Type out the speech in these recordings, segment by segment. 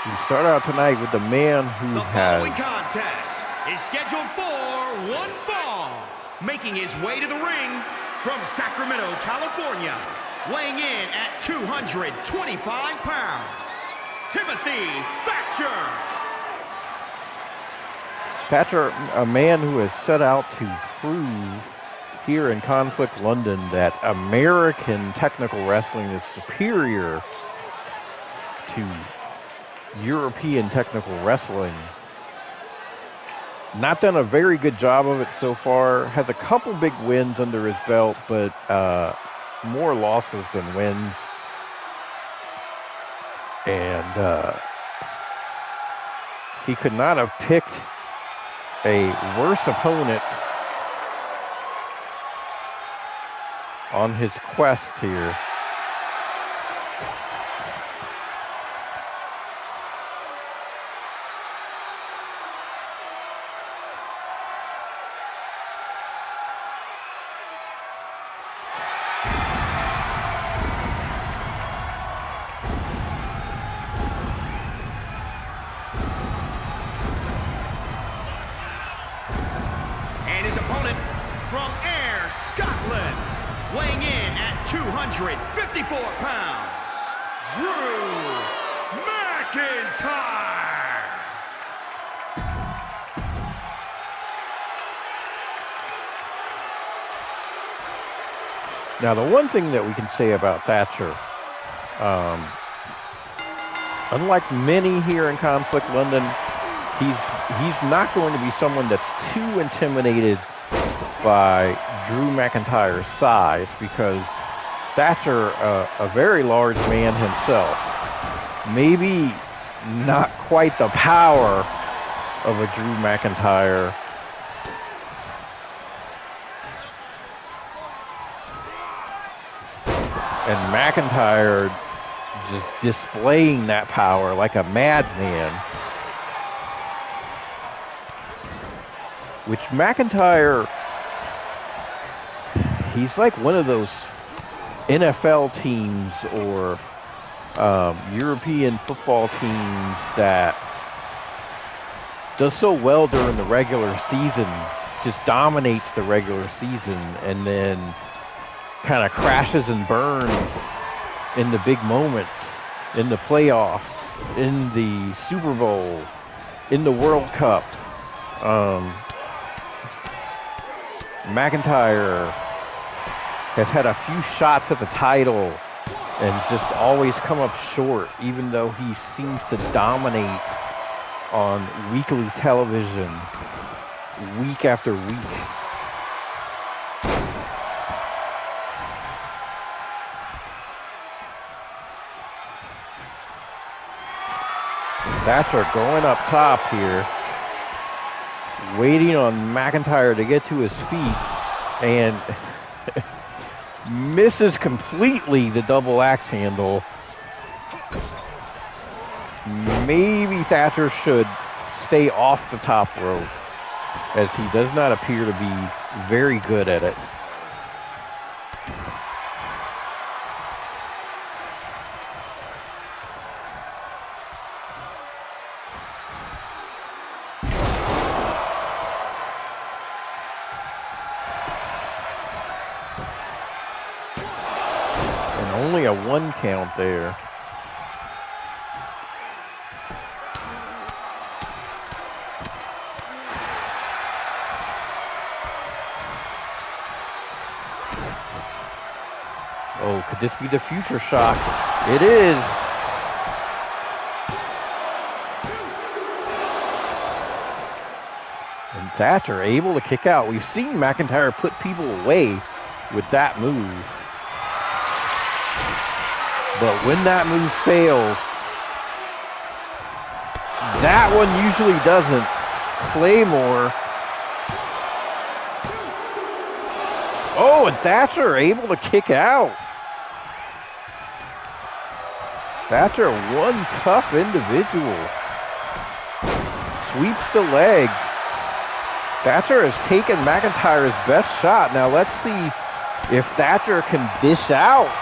We start out tonight with the man who The has... following contest is scheduled for one fall. Making his way to the ring from Sacramento, California, weighing in at 225 pounds, Timothy Thatcher. Thatcher, a man who has set out to prove here in Conflict London that American technical wrestling is superior to European technical wrestling. Not done a very good job of it so far. Has a couple big wins under his belt, but more losses than wins. And he could not have picked a worse opponent on his quest here. And his opponent from Ayr, Scotland, weighing in at 254 pounds, Drew McIntyre. Now, the one thing that we can say about Thatcher, unlike many here in Conflict London, he's not going to be someone that's too intimidated by Drew McIntyre's size, because Thatcher, a very large man himself, maybe not quite the power of a Drew McIntyre. And McIntyre just displaying that power like a madman. Which McIntyre, he's like one of those NFL teams or European football teams that does so well during the regular season, just dominates the regular season, and then kind of crashes and burns in the big moments, in the playoffs, in the Super Bowl, in the World Cup. McIntyre has had a few shots at the title and just always come up short, even though he seems to dominate on weekly television week after week. Thatcher going up top here, waiting on McIntyre to get to his feet, and misses completely the double axe handle. Maybe Thatcher should stay off the top rope, as he does not appear to be very good at it. Only a 1 count there. Oh, could this be the future shock? It is. And Thatcher able to kick out. We've seen McIntyre put people away with that move. But when that move fails, that one usually doesn't. Claymore. Oh, and Thatcher able to kick out. Thatcher, one tough individual. Sweeps the leg. Thatcher has taken McIntyre's best shot. Now let's see if Thatcher can dish out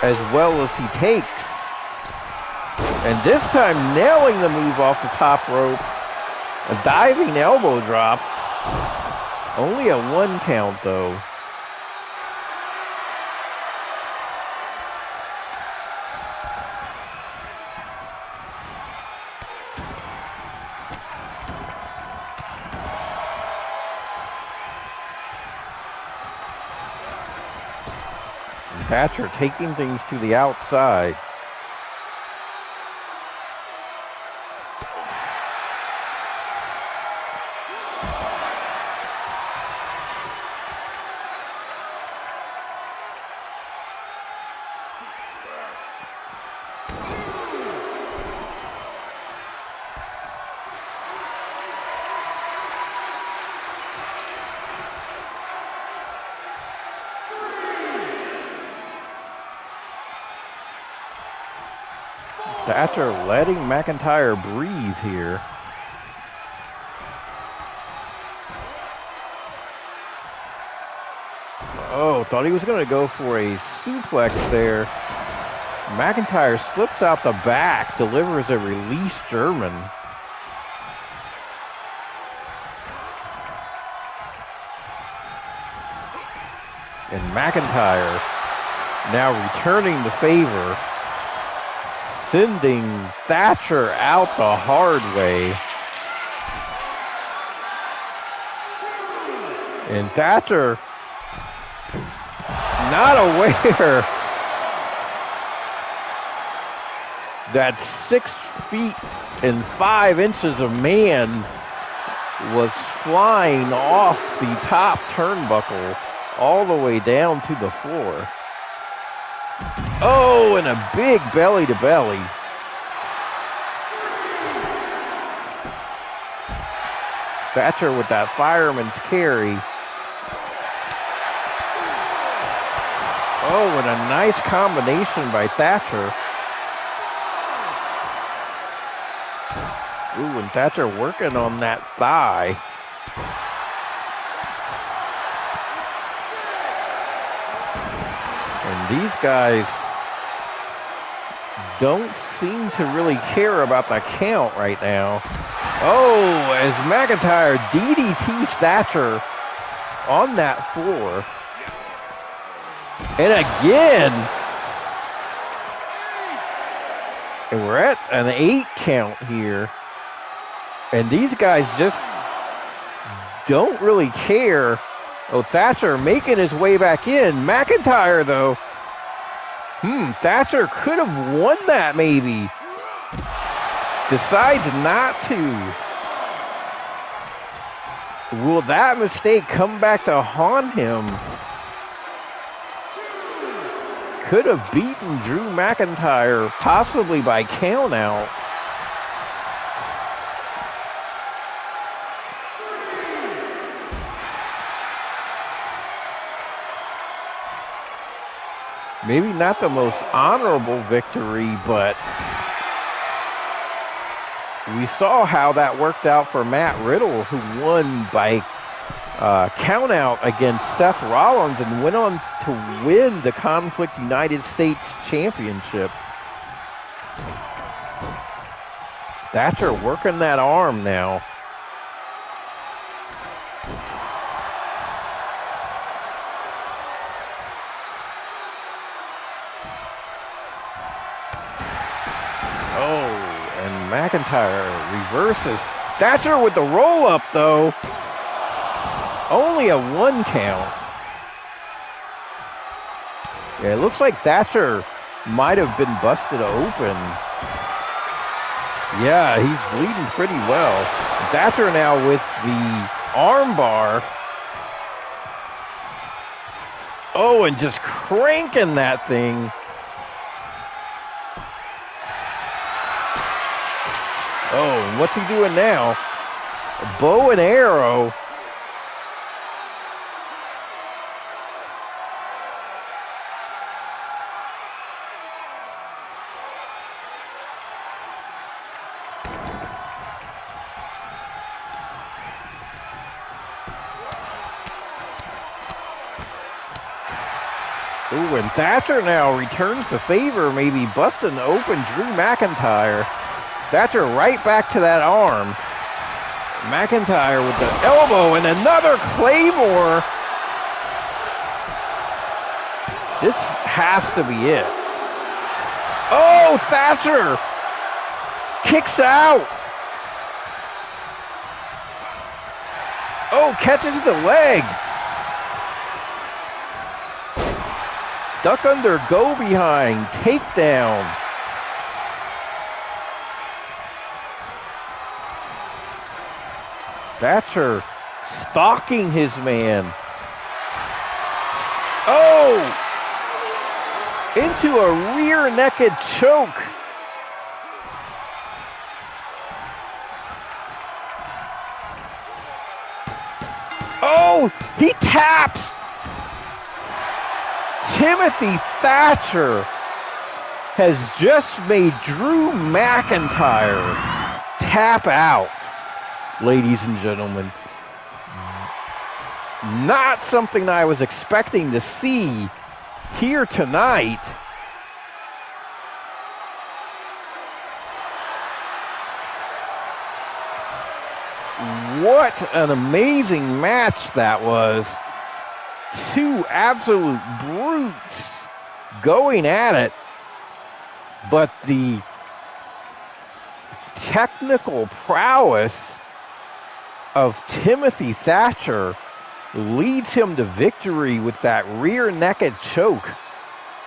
as well as he takes. And this time nailing the move off the top rope. A diving elbow drop. Only a 1 count though. And Thatcher taking things to the outside. Thatcher letting McIntyre breathe here. Oh, thought he was going to go for a suplex there. McIntyre slips out the back, delivers a release German. And McIntyre now returning the favor, sending Thatcher out the hard way. And Thatcher not aware that 6 feet and 5 inches of man was flying off the top turnbuckle all the way down to the floor. Oh, and a big belly to belly. Thatcher with that fireman's carry. Oh, and a nice combination by Thatcher. Ooh, and Thatcher working on that thigh. And these guys don't seem to really care about the count right now. Oh, as McIntyre DDTs Thatcher on that floor. And again. And we're at an 8 count here. And these guys just don't really care. Oh, Thatcher making his way back in. McIntyre, though. Thatcher could have won that, maybe. Decides not to. Will that mistake come back to haunt him? Could have beaten Drew McIntyre, possibly by countout. Maybe not the most honorable victory, but we saw how that worked out for Matt Riddle, who won by countout against Seth Rollins and went on to win the Conflict United States Championship. Thatcher working that arm now. McIntyre reverses. Thatcher with the roll-up, though. Only a 1 count. Yeah, it looks like Thatcher might have been busted open. Yeah, he's bleeding pretty well. Thatcher now with the armbar. Oh, and just cranking that thing. Oh, and what's he doing now? A bow and arrow. Ooh, and Thatcher now returns the favor, maybe busting open Drew McIntyre. Thatcher right back to that arm. McIntyre with the elbow and another Claymore. This has to be it. Oh, Thatcher kicks out. Oh, catches the leg. Duck under, go behind, takedown. Thatcher stalking his man. Oh! Into a rear naked choke. Oh, he taps. Timothy Thatcher has just made Drew McIntyre tap out, ladies and gentlemen. Not something I was expecting to see here tonight. What an amazing match that was. Two absolute brutes going at it, but the technical prowess of Timothy Thatcher leads him to victory with that rear naked choke,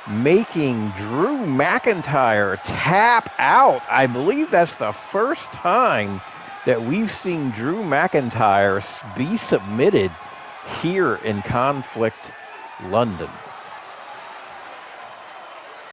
making Drew McIntyre tap out. I believe that's the first time that we've seen Drew McIntyre be submitted here in Conflict London.